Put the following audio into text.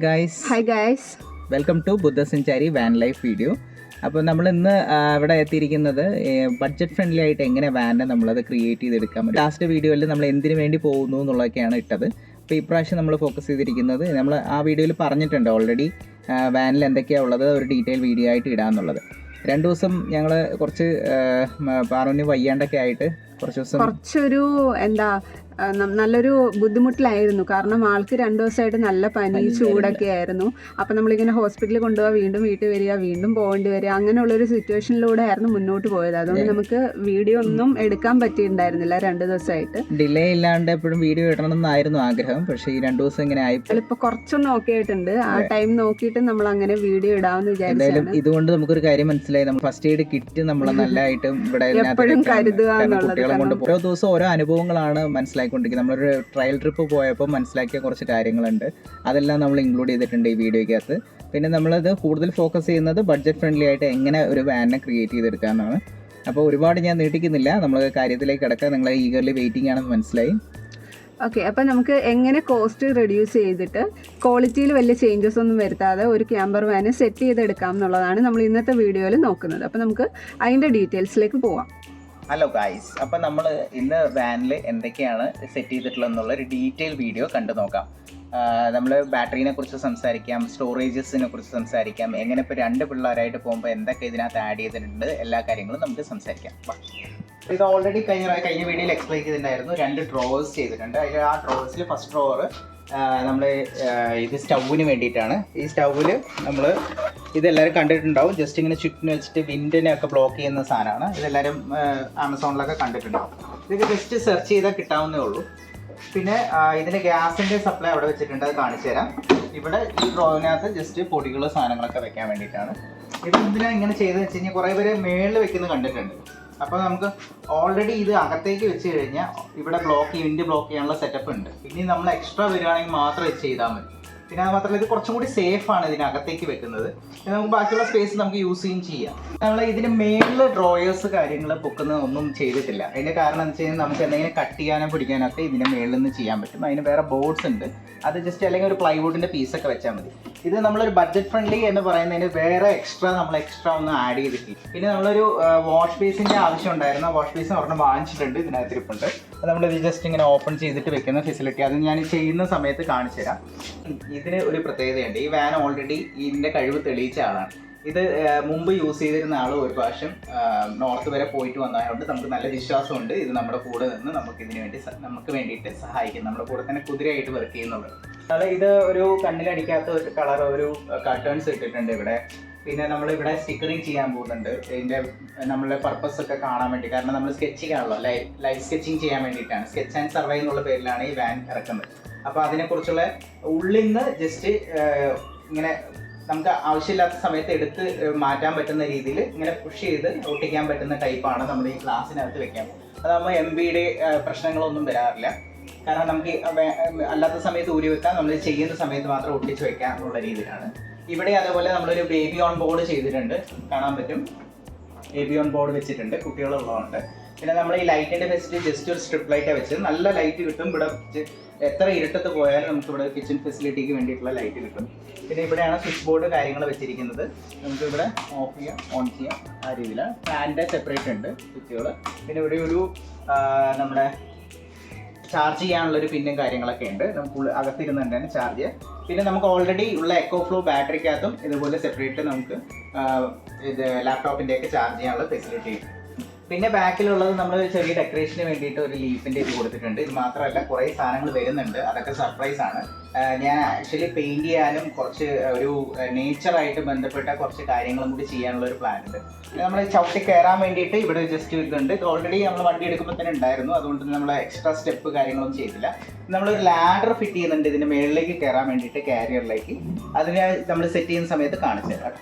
Hi guys. Welcome to Buddha Sanchari van life video. അപ്പോൾ നമ്മൾ ഇന്ന് ഇവിടെ എത്തിയിരിക്കുന്നത് ബഡ്ജറ്റ് ഫ്രണ്ട്ലി ആയിട്ട് എങ്ങനെ വാൻ നമ്മളത് ക്രിയേറ്റ് ചെയ്തെടുക്കാൻ പറ്റും. ലാസ്റ്റ് വീഡിയോയിൽ നമ്മൾ എന്തിനു വേണ്ടി പോകുന്നു എന്നുള്ളതൊക്കെയാണ് ഇട്ടത്. അപ്പോൾ ഇപ്രാവശ്യം നമ്മൾ ഫോക്കസ് ചെയ്തിരിക്കുന്നത് നമ്മൾ ആ വീഡിയോയിൽ പറഞ്ഞിട്ടുണ്ട് ഓൾറെഡി വാനിൽ എന്തൊക്കെയാണ് ഉള്ളത് ഒരു ഡീറ്റെയിൽ വീഡിയോ ആയിട്ട് ഇടാന്നുള്ളത്. 2 ദിവസം ഞങ്ങൾ കുറച്ച് പാറുവിന് വയ്യാണ്ടൊക്കെ ആയിട്ട് കുറച്ചൊരു നല്ലൊരു ബുദ്ധിമുട്ടിലായിരുന്നു. കാരണം ആൾക്ക് 2 ദിവസമായിട്ട് നല്ല പനി ചൂടൊക്കെ ആയിരുന്നു. അപ്പം നമ്മളിങ്ങനെ ഹോസ്പിറ്റലിൽ കൊണ്ടുപോകാൻ വീണ്ടും വീട്ടിൽ വരിക, വീണ്ടും പോകേണ്ടി വരിക, അങ്ങനെയുള്ളൊരു സിറ്റുവേഷനിലൂടെ ആയിരുന്നു മുന്നോട്ട് പോയത്. അതുകൊണ്ട് നമുക്ക് വീഡിയോ ഒന്നും എടുക്കാൻ പറ്റിയിട്ടുണ്ടായിരുന്നില്ല 2 ദിവസമായിട്ട്. ഡിലേ ഇല്ലാണ്ട് എപ്പോഴും വീഡിയോ ഇടണമെന്നായിരുന്നു ആഗ്രഹം. പക്ഷേ ഈ 2 ദിവസം ഇങ്ങനെ ആയി. ഇപ്പൊ കുറച്ചൊന്നും ഓക്കെ ആയിട്ടുണ്ട്. ആ ടൈം നോക്കിയിട്ട് നമ്മൾ അങ്ങനെ വീഡിയോ ഇടാമെന്ന് വിചാരിച്ചു. ഇതുകൊണ്ട് നമുക്കൊരു കാര്യം മനസ്സിലായി, നമ്മൾ ഫസ്റ്റ് എയ്ഡ് കിറ്റ് നമ്മൾ നല്ലതായിട്ടും ഇവിടെ എപ്പോഴും കരുതുക എന്നുള്ളത്. ഓരോ ദിവസം ഓരോ അനുഭവങ്ങളാണ് മനസ്സിലാക്കിക്കൊണ്ടിരിക്കുന്നത്. നമ്മളൊരു ട്രയൽ ട്രിപ്പ് പോയപ്പോൾ മനസ്സിലാക്കിയ കുറച്ച് കാര്യങ്ങളുണ്ട്, അതെല്ലാം നമ്മൾ ഇൻക്ലൂഡ് ചെയ്തിട്ടുണ്ട് ഈ വീഡിയോയ്ക്കകത്ത്. പിന്നെ നമ്മളത് കൂടുതൽ ഫോക്കസ് ചെയ്യുന്നത് ബഡ്ജറ്റ് ഫ്രണ്ട്ലി ആയിട്ട് എങ്ങനെ ഒരു വാനിനെ ക്രിയേറ്റ് ചെയ്തെടുക്കാമെന്നാണ്. അപ്പോൾ ഒരുപാട് ഞാൻ നീട്ടിക്കുന്നില്ല, നമ്മൾ കാര്യത്തിലേക്ക് കിടക്കാൻ നിങ്ങൾ ഈഗർലി വെയിറ്റിംഗ് ആണെന്ന് മനസ്സിലായി. ഓക്കെ, അപ്പം നമുക്ക് എങ്ങനെ കോസ്റ്റ് റെഡ്യൂസ് ചെയ്തിട്ട് ക്വാളിറ്റിയിൽ വലിയ ചേഞ്ചസ് ഒന്നും വരുത്താതെ ഒരു ക്യാമ്പർ വാന് സെറ്റ് ചെയ്തെടുക്കാം എന്നുള്ളതാണ് നമ്മൾ ഇന്നത്തെ വീഡിയോയിൽ നോക്കുന്നത്. അപ്പം നമുക്ക് അതിൻ്റെ ഡീറ്റെയിൽസിലേക്ക് പോവാം. ഹലോ ഗായ്സ്, അപ്പം നമ്മൾ ഇന്ന് വാനിൽ എന്തൊക്കെയാണ് സെറ്റ് ചെയ്തിട്ടുള്ളത് എന്നുള്ളൊരു ഡീറ്റെയിൽ വീഡിയോ കണ്ടു നോക്കാം. നമ്മൾ ബാറ്ററീനെ കുറിച്ച് സംസാരിക്കാം, സ്റ്റോറേജസിനെ കുറിച്ച് സംസാരിക്കാം, എങ്ങനെ ഇപ്പോൾ 2 പിള്ളേരായിട്ട് പോകുമ്പോൾ എന്തൊക്കെ ഇതിനകത്ത് ആഡ് ചെയ്തിട്ടുണ്ട്, എല്ലാ കാര്യങ്ങളും നമുക്ക് സംസാരിക്കാം. ഇത് ഓൾറെഡി കഴിഞ്ഞ വീഡിയോയിൽ എക്സ്പ്ലെയിൻ ചെയ്തിട്ടുണ്ടായിരുന്നു. 2 ഡ്രോവേഴ്സ് ചെയ്തിട്ടുണ്ട്. അതിൽ ആ ഡ്രോവേഴ്സിൽ ഫസ്റ്റ് ഡ്രോവർ നമ്മൾ ഇത് സ്റ്റൗവിന് വേണ്ടിയിട്ടാണ്. ഈ സ്റ്റൗവിൽ നമ്മൾ ഇതെല്ലാവരും കണ്ടിട്ടുണ്ടാവും. ജസ്റ്റ് ഇങ്ങനെ ചുറ്റിന് വെച്ചിട്ട് വിൻഡിനെ ഒക്കെ ബ്ലോക്ക് ചെയ്യുന്ന സാധനമാണ്. ഇതെല്ലാവരും ആമസോണിലൊക്കെ കണ്ടിട്ടുണ്ടാവും. ഇതൊക്കെ ജസ്റ്റ് സെർച്ച് ചെയ്താൽ കിട്ടാവുന്നേ ഉള്ളൂ. പിന്നെ ഇതിന് ഗ്യാസിൻ്റെ സപ്ലൈ അവിടെ വെച്ചിട്ടുണ്ട്, അത് കാണിച്ചു തരാം. ഇവിടെ ഈ ഡ്രോവിനകത്ത് ജസ്റ്റ് പൊടികൾ സാധനങ്ങളൊക്കെ വെക്കാൻ വേണ്ടിയിട്ടാണ്. ഇത് എന്തിനാണ് ഇങ്ങനെ ചെയ്തതെന്ന് വെച്ച് കഴിഞ്ഞാൽ കുറേ പേര് മേളിൽ വെക്കുന്നത് കണ്ടിട്ടുണ്ട്. അപ്പോൾ നമുക്ക് ഓൾറെഡി ഇത് അകത്തേക്ക് വെച്ച് കഴിഞ്ഞാൽ ഇവിടെ വിൻഡ് ബ്ലോക്ക് ചെയ്യാനുള്ള സെറ്റപ്പ് ഉണ്ട്. പിന്നെ നമ്മൾ എക്സ്ട്രാ വരികയാണെങ്കിൽ മാത്രം വെച്ച് ചെയ്താൽ മതി. പിന്നെ അത് മാത്രമല്ല ഇത് കുറച്ചും കൂടി സേഫാണ് ഇതിനകത്തേക്ക് വെക്കുന്നത്. നമുക്ക് ബാക്കിയുള്ള സ്പേസ് നമുക്ക് യൂസ് ചെയ്യുകയും ചെയ്യാം. നമ്മൾ ഇതിന് മേളിൽ ഡ്രോയേഴ്സ് കാര്യങ്ങൾ പൊക്കുന്നതൊന്നും ചെയ്തിട്ടില്ല. അതിൻ്റെ കാരണം എന്ന് വെച്ച് കഴിഞ്ഞാൽ നമുക്ക് എന്തെങ്കിലും കട്ട് ചെയ്യാനോ പിടിക്കാനൊക്കെ ഇതിൻ്റെ മേളിൽ നിന്ന് ചെയ്യാൻ പറ്റും. അതിന് വേറെ ബോർഡ്സ് ഉണ്ട്, അത് ജസ്റ്റ് അല്ലെങ്കിൽ ഒരു പ്ലൈവുഡിൻ്റെ പീസൊക്കെ വെച്ചാൽ മതി. ഇത് നമ്മളൊരു ബഡ്ജറ്റ് ഫ്രണ്ട്ലി എന്ന് പറയുന്നതിന് വേറെ എക്സ്ട്രാ ഒന്നും ആഡ് ചെയ്തിട്ടില്ല. പിന്നെ നമ്മളൊരു വാഷ് ബേസിൻ്റെ ആവശ്യം ഉണ്ടായിരുന്നു. വാഷ് ബേസ് ഒരെണ്ണം വാങ്ങിച്ചിട്ടുണ്ട്, ഇതിനകത്ത് ഇരിപ്പുണ്ട്. അത് നമ്മളിത് ജസ്റ്റ് ഇങ്ങനെ ഓപ്പൺ ചെയ്തിട്ട് വെക്കുന്ന ഫെസിലിറ്റി അത് ഞാൻ ചെയ്യുന്ന സമയത്ത് കാണിച്ചു തരാം. ഇതിന് ഒരു പ്രത്യേകതയുണ്ട്. ഈ വാൻ ഓൾറെഡി ഇതിൻ്റെ കഴിവ് തെളിയിച്ച ആളാണ്. ഇത് മുമ്പ് യൂസ് ചെയ്തിരുന്ന ആൾ ഒരു പ്രാവശ്യം നോർത്ത് വരെ പോയിട്ട് വന്നതുകൊണ്ട് നമുക്ക് നല്ല വിശ്വാസമുണ്ട് ഇത് നമ്മുടെ കൂടെ നിന്ന് നമുക്ക് വേണ്ടിയിട്ട് സഹായിക്കും. നമ്മുടെ കൂടെ തന്നെ കുതിരയായിട്ട് വർക്ക് ചെയ്യുന്നുണ്ട്. അതായത് ഇത് ഒരു കണ്ണിലടിക്കാത്ത ഒരു കളർ ഒരു കർട്ടേൺസ് ഇട്ടിട്ടുണ്ട് ഇവിടെ. പിന്നെ നമ്മളിവിടെ സ്റ്റിക്കറിങ് ചെയ്യാൻ പോകുന്നുണ്ട്. ഇതിൻ്റെ നമ്മളുടെ പർപ്പസ് ഒക്കെ കാണാൻ വേണ്ടി. കാരണം നമ്മൾ സ്കെച്ചിങ് ആണല്ലോ, ലൈവ് സ്കെച്ചിങ് ചെയ്യാൻ വേണ്ടിയിട്ടാണ്. സ്കെച്ച് ആൻഡ് സർവൈ എന്നുള്ള പേരിലാണ് ഈ വാൻ ഇറക്കുന്നത്. അപ്പോൾ അതിനെക്കുറിച്ചുള്ള ഉള്ളിൽ നിന്ന് ജസ്റ്റ് ഇങ്ങനെ നമുക്ക് ആവശ്യമില്ലാത്ത സമയത്ത് എടുത്ത് മാറ്റാൻ പറ്റുന്ന രീതിയിൽ ഇങ്ങനെ പുഷ് ചെയ്ത് ഒട്ടിക്കാൻ പറ്റുന്ന ടൈപ്പാണ് നമ്മൾ ഈ ഗ്ലാസ്സിനകത്ത് വെക്കാൻ. അതാകുമ്പോൾ MBയുടെ പ്രശ്നങ്ങളൊന്നും വരാറില്ല. കാരണം നമുക്ക് അല്ലാത്ത സമയത്ത് ഊരി വെക്കാം, നമ്മൾ ചെയ്യുന്ന സമയത്ത് മാത്രം ഒട്ടിച്ച് വെക്കാം എന്നുള്ള രീതിയിലാണ്. ഇവിടെ അതേപോലെ നമ്മളൊരു ബേബി ഓൺ ബോർഡ് ചെയ്തിട്ടുണ്ട്, കാണാൻ പറ്റും. ബേബി ഓൺ ബോർഡ് വെച്ചിട്ടുണ്ട്, കുട്ടികളുള്ളതുകൊണ്ട്. പിന്നെ നമ്മൾ ഈ ലൈറ്റിൻ്റെ ഫെസിലിറ്റി ജസ്റ്റ് ഒരു സ്ട്രിപ്പ് ലൈറ്റാണ് വെച്ചത്. നല്ല ലൈറ്റ് കിട്ടും. ഇവിടെ എത്ര ഇരുട്ടത്ത് പോയാലും നമുക്ക് ഇവിടെ കിച്ചൺ ഫെസിലിറ്റിക്ക് വേണ്ടിയിട്ടുള്ള ലൈറ്റ് കിട്ടും. പിന്നെ ഇവിടെയാണ് സ്വിച്ച് ബോർഡ് കാര്യങ്ങൾ വെച്ചിരിക്കുന്നത്. നമുക്ക് ഇവിടെ ഓഫ് ചെയ്യാം, ഓൺ ചെയ്യാം, ആ രീതിയിലാണ്. ഫാനിൻ്റെ സെപ്പറേറ്റ് ഉണ്ട് സ്വിച്ചുകൾ. പിന്നെ ഇവിടെ ഒരു നമ്മുടെ ചാർജ് ചെയ്യാനുള്ളൊരു പിന്നും കാര്യങ്ങളൊക്കെ ഉണ്ട്. നമുക്ക് അകത്തിരുന്ന് തന്നെ ചാർജ് ചെയ്യാം. പിന്നെ നമുക്ക് ഓൾറെഡി ഉള്ള എക്കോ ഫ്ലോ ബാറ്ററിക്കകത്തും ഇതുപോലെ സെപ്പറേറ്റ് നമുക്ക് ഇത് ലാപ്ടോപ്പിൻ്റെയൊക്കെ ചാർജ് ചെയ്യാനുള്ള ഫെസിലിറ്റി ഉണ്ട്. പിന്നെ ബാക്കിലുള്ളത് നമ്മൾ ചെറിയ ഡെക്കറേഷന് വേണ്ടിയിട്ട് ഒരു ലീഫിൻ്റെ ഇത് കൊടുത്തിട്ടുണ്ട്. ഇത് മാത്രമല്ല കുറേ സാധനങ്ങൾ വരുന്നുണ്ട്, അതൊക്കെ സർപ്രൈസ് ആണ്. ഞാൻ ആക്ച്വലി പെയിൻറ് ചെയ്യാനും കുറച്ച് ഒരു നേച്ചറായിട്ട് ബന്ധപ്പെട്ട കുറച്ച് കാര്യങ്ങളും കൂടി ചെയ്യാനുള്ള ഒരു പ്ലാൻ ഉണ്ട്. നമ്മൾ ചവിട്ടി കയറാൻ വേണ്ടിയിട്ട് ഇവിടെ ജസ്റ്റ് ഇതുണ്ട്. ഇത് ഓൾറെഡി നമ്മൾ വണ്ടി എടുക്കുമ്പോൾ തന്നെ ഉണ്ടായിരുന്നു, അതുകൊണ്ട് നമ്മൾ എക്സ്ട്രാ സ്റ്റെപ്പ് കാര്യങ്ങളൊന്നും ചെയ്തില്ല. നമ്മളൊരു ലാഡർ ഫിറ്റ് ചെയ്യുന്നുണ്ട് ഇതിന് മേളിലേക്ക് കയറാൻ വേണ്ടിയിട്ട്, കാരിയറിലേക്ക്. അതിന് നമ്മൾ സെറ്റ് ചെയ്യുന്ന സമയത്ത് കാണിച്ചു തരാം.